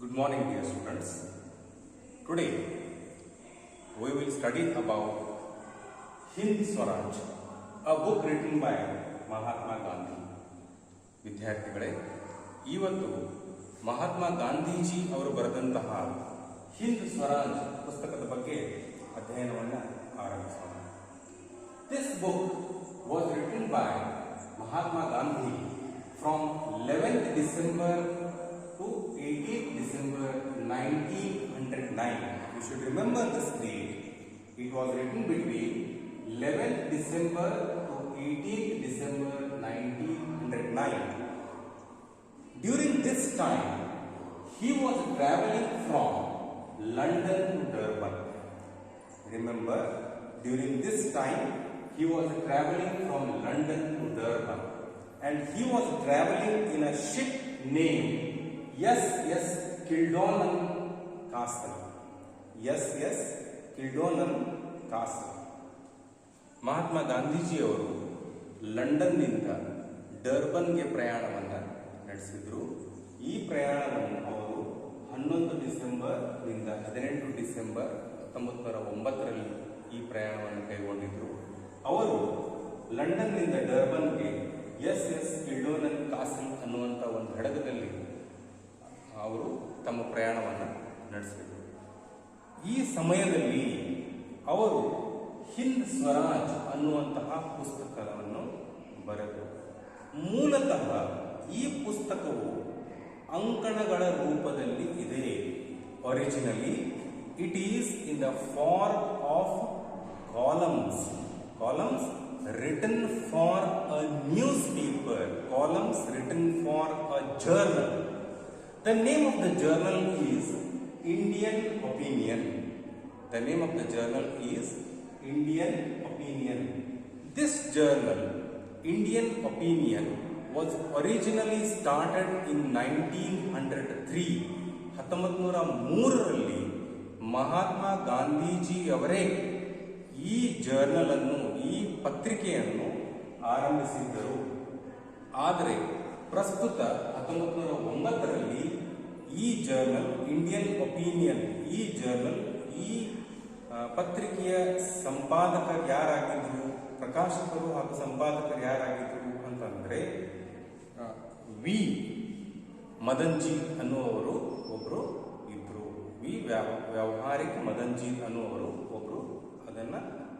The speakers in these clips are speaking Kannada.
Good morning, dear students. Today we will study about Hind Swaraj, a book written by Mahatma Gandhi. ವಿದ್ಯಾರ್ಥಿಗಳೇ, ಇವತ್ತು ಮಹಾತ್ಮ ಗಾಂಧೀಜಿ ಅವರು ಬರೆದಂತಹ ಹಿಂದ್ ಸ್ವರಾಜ್ ಪುಸ್ತಕದ ಬಗ್ಗೆ ಅಧ್ಯಯನವನ್ನು ಆರಂಭಿಸೋಣ. This book was written by Mahatma Gandhi from 11th December to 18th December 1909. You should remember this date. It was written between 11th December to 18th December 1909. During this time, he was traveling from London to Durban. Remember, during this time, he was traveling from London to Durban. And he was traveling in a ship named SS Kildonan Castle. SS Kildonan Castle. Mahatma ಗಾಂಧೀಜಿಯವರು ಲಂಡನ್ನಿಂದ ಡರ್ಬನ್ಗೆ ಪ್ರಯಾಣವನ್ನು ನಡೆಸಿದರು. ಈ ಪ್ರಯಾಣವನ್ನು ಅವರು 11 ಡಿಸೆಂಬರ್ನಿಂದ 18 ಡಿಸೆಂಬರ್ 1909ರಲ್ಲಿ ಈ ಪ್ರಯಾಣವನ್ನು ಕೈಗೊಂಡಿದ್ದರು. ಅವರು ಲಂಡನ್ನಿಂದ ಡರ್ಬನ್ಗೆ SS ಕಿಲ್ಡೋನನ್ ಕಾಸಲ್ ಅನ್ನುವಂಥ ಒಂದು ಹಡಗದಲ್ಲಿ ಅವರು ತಮ್ಮ ಪ್ರಯಾಣವನ್ನು ನಡೆಸಿದರು. ಈ ಸಮಯದಲ್ಲಿ ಅವರು ಹಿಂದ್ ಸ್ವರಾಜ್ ಅನ್ನುವಂತಹ ಪುಸ್ತಕವನ್ನು ಬರೆದರು. ಮೂಲತಃ ಈ ಪುಸ್ತಕವು ಅಂಕಣಗಳ ರೂಪದಲ್ಲಿ ಇದೆ. Originally it is in the form of columns written for a newspaper, columns written for a journal. The name of the journal is Indian Opinion. The name of the journal is Indian Opinion. This journal, Indian Opinion, was originally started in 1903. 1903ರಲ್ಲಿ ಮಹಾತ್ಮ ಗಾಂಧೀಜಿ ಅವರೇ ಈ ಜರ್ನಲ್ ಅನ್ನು, ಈ ಪತ್ರಿಕೆಯನ್ನು ಆರಂಭಿಸಿದ್ದರು. ಆದರೆ ಪ್ರಸ್ತುತ 1909ರಲ್ಲಿ ಈ ಜರ್ನಲ್, ಇಂಡಿಯನ್ ಒಪಿನಿಯನ್, ಈ ಜರ್ನಲ್, ಈ ಪತ್ರಿಕೆಯ ಸಂಪಾದಕರು ಯಾರಾಗಿದ್ರು, ಪ್ರಕಾಶಕರು ಹಾಗೂ ಸಂಪಾದಕರು ಯಾರಾಗಿದ್ರು ಅಂತಂದ್ರೆ ವಿ ಮದನ್ಜಿ ಅನ್ನುವರು ಒಬ್ರು ಇದ್ರು. ವಿ ವ್ಯಾವಹಾರಿಕ್ ಮದನ್ಜಿ ಅನ್ನುವರು ಒಬ್ರು ಅದನ್ನ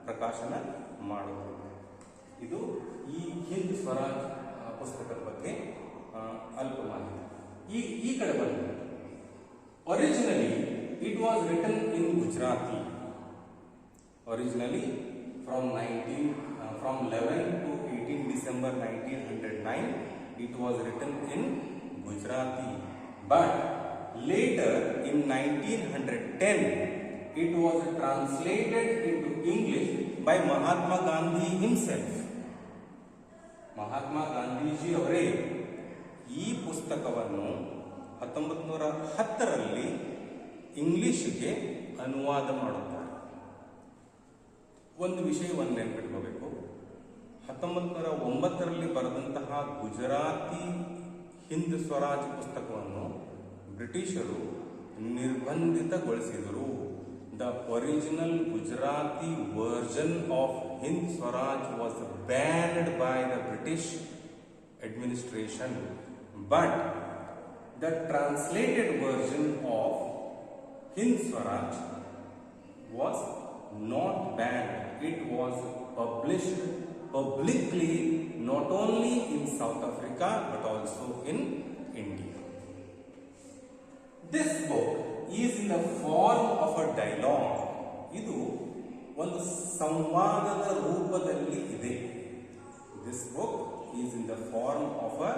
ಪ್ರಕಾಶನ ಮಾಡಿದ್ರು. ಇದು ಈ ಹಿಂದ್ ಸ್ವರಾಜ್ ಪುಸ್ತಕದ ಬಗ್ಗೆ ಅಲ್ಪ ಮಾಹಿತಿ. ಈ ಕಡೆ ಬಂದ originally it was return in Gujarati. Originally from 11 to 18 December 1909 it was written in Gujarati, but later in 1910 it was translated into English by Mahatma Gandhi himself. Mahatma Gandhiji ಅವರೇ ಈ ಪುಸ್ತಕವನ್ನು 1910ರಲ್ಲಿ ಇಂಗ್ಲಿಷ್ಗೆ ಅನುವಾದ ಮಾಡುತ್ತಾರೆ. ಒಂದು ವಿಷಯವನ್ನು ನೆನಪಿಟ್ಕೋಬೇಕು. 1909ರಲ್ಲಿ ಬರೆದಂತಹ ಗುಜರಾತಿ ಹಿಂದ್ ಸ್ವರಾಜ್ ಪುಸ್ತಕವನ್ನು ಬ್ರಿಟಿಷರು ನಿರ್ಬಂಧಿತಗೊಳಿಸಿದರು. The original Gujarati version of Hind Swaraj was banned by the British administration, but the translated version of Hind Swaraj was not banned. It was published publicly not only in South Africa but also in India. This book is in the form of a dialogue. ಇದು ಒಂದು ಸಂವಾದದ ರೂಪದಲ್ಲಿ ಇದೆ. This book is in the form of a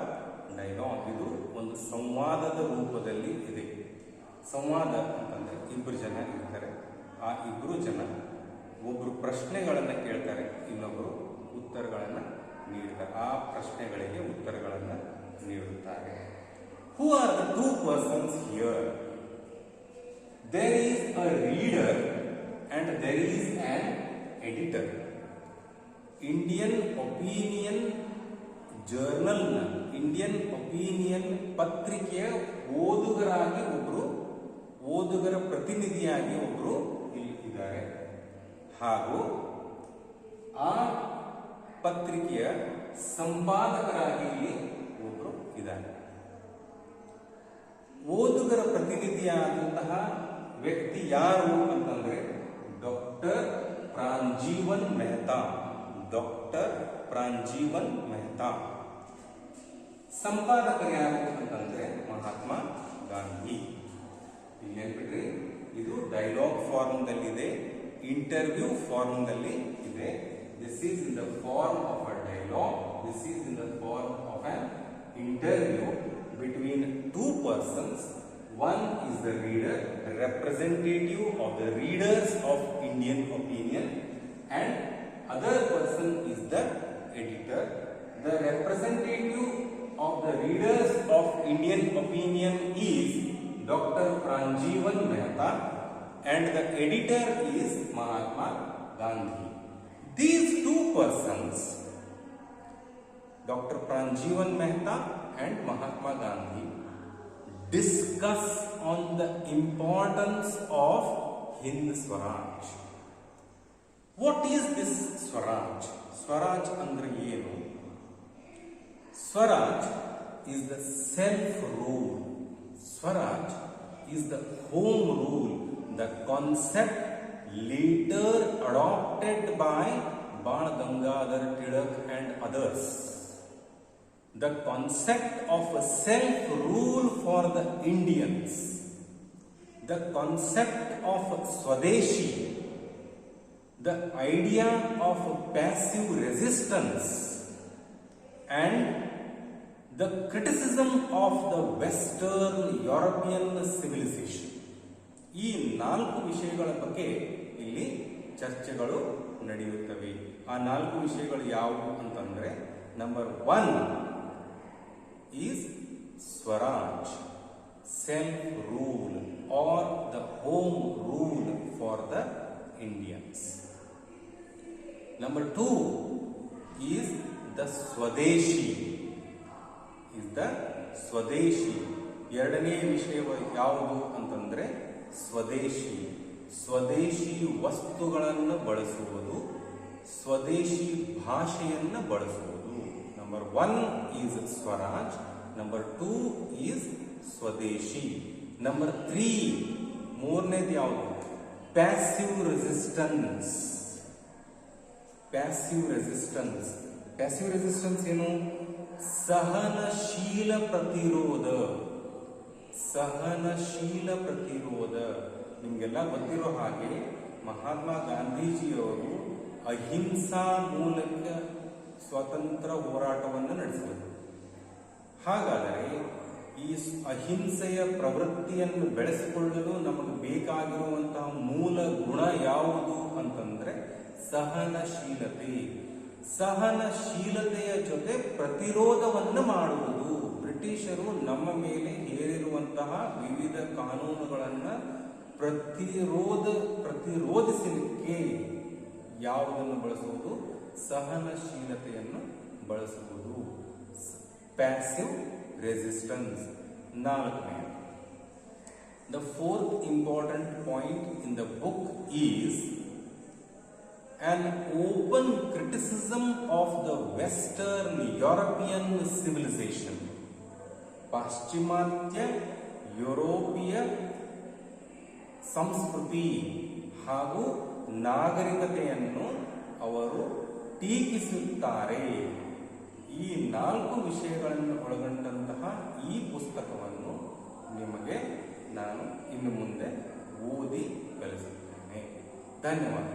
dialogue. ಇದು ಒಂದು ಸಂವಾದದ ರೂಪದಲ್ಲಿ ಇದೆ. ಸಂವಾದ ಅಂತಂದ್ರೆ ಇಬ್ಬರು ಜನ ಇರ್ತಾರೆ. ಆ ಇಬ್ಬರು ಜನ ಒಬ್ಬರು ಪ್ರಶ್ನೆಗಳನ್ನು ಕೇಳ್ತಾರೆ, ಇನ್ನೊಬ್ಬರು ಉತ್ತರಗಳನ್ನು ನೀಡ್ತಾರೆ. ಆ ಪ್ರಶ್ನೆಗಳಿಗೆ ಉತ್ತರಗಳನ್ನು ನೀಡುತ್ತಾರೆ. Who are the two persons here? There is a reader and there is an editor. Indian Opinion Journal, Indian opinion ಪತ್ರಿಕೆಯ ಓದುಗರಾಗಿ ಒಬ್ರು, ಓದುಗರ ಪ್ರತಿನಿಧಿಯಾಗಿ ಒಬ್ರು ಇಲ್ಲಿ ಇದ್ದಾರೆ. ಹಾಗೂ ಆ ಪತ್ರಿಕೆಯ ಸಂಪಾದಕರಾಗಿ ಇಲ್ಲಿ ಒಬ್ರು ಇದ್ದಾರೆ. ಓದುಗರ ಪ್ರತಿನಿಧಿಯಾದಂತಹ ವ್ಯಕ್ತಿ ಯಾರು ಅಂತಂದ್ರೆ ಡಾಕ್ಟರ್ ಪ್ರಾಂಜೀವನ್ ಮೆಹ್ತಾ. ಡಾಕ್ಟರ್ ಪ್ರಾಂಜೀವನ್ ಮೆಹ್ತಾ. ಸಂಪಾದಕರು ಯಾರು ಅಂತಂದ್ರೆ ಮಹಾತ್ಮ ಗಾಂಧಿ. ಇಲ್ಲಿ ನೆನ್ಪಿಡ್ರಿ, ಇದು ಡೈಲಾಗ್ ಫಾರ್ಮ್ ದಲ್ಲಿದೆ, ಇಂಟರ್ವ್ಯೂ ಫಾರ್ಮ್ ದಲ್ಲಿ ಇದೆ. This is in the form of a dialogue, this is in the form of an interview between two persons. One is the reader, representative of the readers of Indian opinion, and other person is the editor. The representative of the readers of Indian opinion is Dr. Pranjeevan Mehta, and the editor is Mahatma Gandhi. These two persons, Dr. Pranjeevan Mehta and Mahatma Gandhi, discuss on the importance of Hind Swaraj. What is this Swaraj? Swaraj andre ಏನು? Swaraj is the self-rule. Swaraj is the home rule, the concept later adopted by Bal Gangadhar Tilak and others. The concept of a self-rule for the Indians, the concept of Swadeshi, the idea of passive resistance, and the criticism of the Western European civilization. ಈ 4 ವಿಷಯಗಳ ಬಗ್ಗೆ ಇಲ್ಲಿ ಚರ್ಚೆಗಳು ನಡೆಯುತ್ತವೆ. ಆ 4 ವಿಷಯಗಳು ಯಾವುವು ಅಂತಂದ್ರೆ, number 1 is Swaraj, self-rule or the home rule for the Indians. Number 2 is the Swadeshi. ಎರಡನೇ ವಿಷಯ ಯಾವುದು ಅಂತಂದ್ರೆ ಸ್ವದೇಶಿ. ಸ್ವದೇಶಿ ವಸ್ತುಗಳನ್ನು ಬಳಸುವುದು, ಸ್ವದೇಶಿ ಭಾಷೆಯನ್ನು ಬಳಸುವುದು. Number 1 is Swaraj. Number 2 is Swadeshi. Number 3, ಮೂರನೇದು ಯಾವುದು? Passive resistance. Passive resistance. Passive resistance ಏನು? ಸಹನಶೀಲ ಪ್ರತಿರೋಧ. ಸಹನಶೀಲ ಪ್ರತಿರೋಧ. ನಿಮಗೆಲ್ಲ ಗೊತ್ತಿರೋ ಹಾಗೆ ಮಹಾತ್ಮ ಗಾಂಧೀಜಿಯವರು ಅಹಿಂಸಾ ಮೂಲಕ ಸ್ವತಂತ್ರ ಹೋರಾಟವನ್ನು ನಡೆಸಿದರು. ಹಾಗಾದರೆ ಈ ಅಹಿಂಸೆಯ ಪ್ರವೃತ್ತಿಯನ್ನು ಬೆಳೆಸಿಕೊಳ್ಳಲು ನಮಗೆ ಬೇಕಾಗಿರುವಂತಹ ಮೂಲ ಗುಣ ಯಾವುದು ಅಂತಂದ್ರೆ ಸಹನಶೀಲತೆ. ಸಹನಶೀಲತೆಯ ಜೊತೆ ಪ್ರತಿರೋಧವನ್ನು ಮಾಡುವುದು. ಬ್ರಿಟಿಷರು ನಮ್ಮ ಮೇಲೆ ಹೇರಿರುವಂತಹ ವಿವಿಧ ಕಾನೂನುಗಳನ್ನು ಪ್ರತಿರೋಧಿಸಲಿಕ್ಕೆ ಯಾವುದನ್ನು ಬಳಸುವುದು? ಸಹನಶೀಲತೆಯನ್ನು ಬಳಸುವುದು. Passive resistance. 4ನೇ. The fourth important point in the book is an open criticism of the Western European civilization. ಪಾಶ್ಚಿಮಾತ್ಯ ಯುರೋಪಿಯ ಸಂಸ್ಕೃತಿ ಹಾಗೂ ನಾಗರಿಕತೆಯನ್ನು ಅವರು ಟೀಕಿಸುತ್ತಾರೆ. ಈ 4 ವಿಷಯಗಳನ್ನು ಒಳಗೊಂಡಂತಹ ಈ ಪುಸ್ತಕವನ್ನು ನಿಮಗೆ ನಾನು ಇನ್ನು ಮುಂದೆ ಓದಿ ಕಲಿಸುತ್ತೇನೆ. ಧನ್ಯವಾದ.